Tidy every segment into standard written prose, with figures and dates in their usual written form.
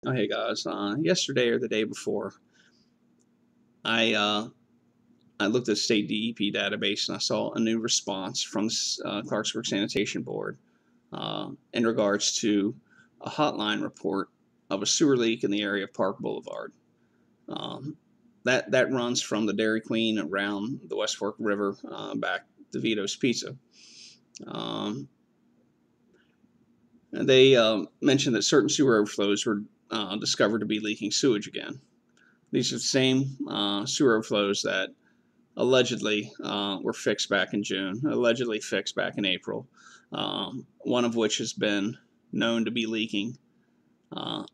Oh, hey guys. Yesterday or the day before, I uh, I looked at the state DEP database and I saw a new response from Clarksburg Sanitation Board in regards to a hotline report of a sewer leak in the area of Park Boulevard. Um, that runs from the Dairy Queen around the West Fork River back to Vito's Pizza. Um, and they mentioned that certain sewer overflows were discovered to be leaking sewage again. These are the same sewer overflows that allegedly were fixed back in June, allegedly fixed back in April, one of which has been known to be leaking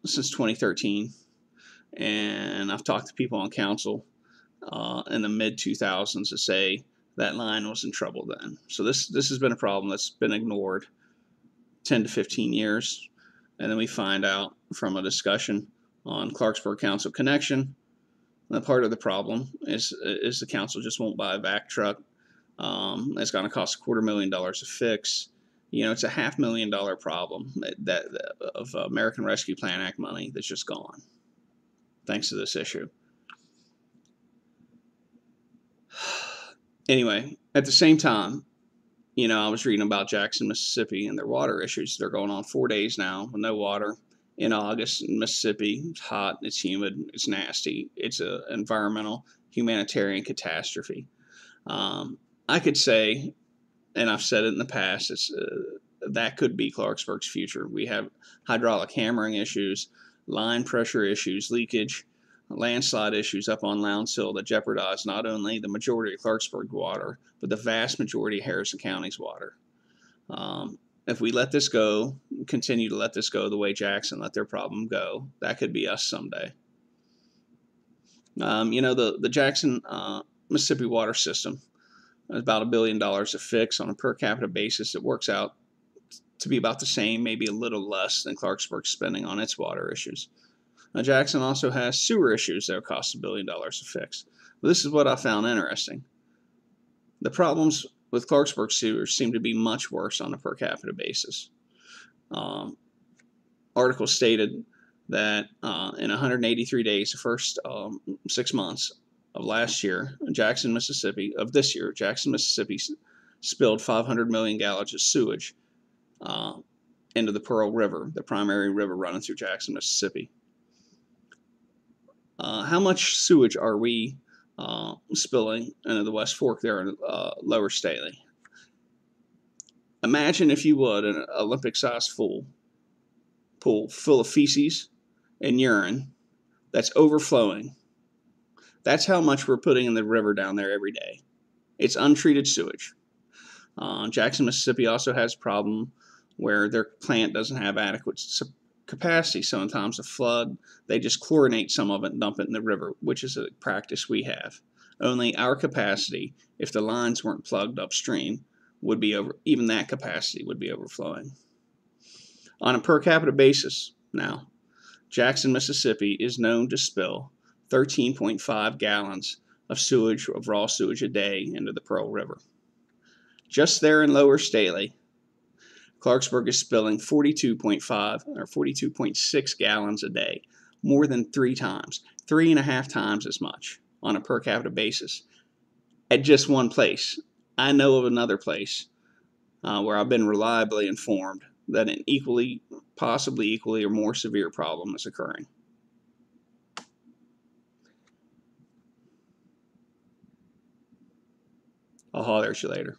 since 2013. And I've talked to people on council in the mid 2000s to say that line was in trouble then. So this has been a problem that's been ignored 10 to 15 years. And then we find out from a discussion on Clarksburg Council Connection, the part of the problem is the council just won't buy a vac truck. It's going to cost $250,000 to fix. You know, it's a $500,000 problem that of American Rescue Plan Act money that's just gone thanks to this issue. Anyway, at the same time, you know, I was reading about Jackson, Mississippi and their water issues. They're going on 4 days now with no water. In August in Mississippi, it's hot, it's humid, it's nasty. It's an environmental humanitarian catastrophe. I could say, and I've said it in the past, that could be Clarksburg's future. We have hydraulic hammering issues, line pressure issues, leakage, landslide issues up on Lowndes Hill that jeopardize not only the majority of Clarksburg water, but the vast majority of Harrison County's water. If we let this go, continue to let this go the way Jackson let their problem go, that could be us someday. You know, the Jackson, Mississippi water system is about $1 billion to fix on a per capita basis. It works out to be about the same, maybe a little less than Clarksburg's spending on its water issues. Now, Jackson also has sewer issues that cost $1 billion to fix. But this is what I found interesting. The problems with Clarksburg sewers seem to be much worse on a per capita basis. Article stated that in 183 days, the first 6 months of last year, Jackson, Mississippi spilled 500 million gallons of sewage into the Pearl River, the primary river running through Jackson, Mississippi. How much sewage are we spilling into the West Fork there in Lower Stealey? Imagine, if you would, an Olympic-sized pool full of feces and urine that's overflowing. That's how much we're putting in the river down there every day. It's untreated sewage. Jackson, Mississippi also has a problem where their plant doesn't have adequate capacity. Sometimes a flood, they just chlorinate some of it and dump it in the river, which is a practice we have. Only our capacity, if the lines weren't plugged upstream, would be over. Even that capacity would be overflowing. On a per capita basis, now, Jackson, Mississippi is known to spill 13.5 gallons of sewage, of raw sewage a day into the Pearl River. Just there in Lower Stealey, Clarksburg is spilling 42.5 or 42.6 gallons a day, more than 3.5 times as much on a per capita basis at just one place. I know of another place where I've been reliably informed that an possibly equally or more severe problem is occurring. I'll holler at you later.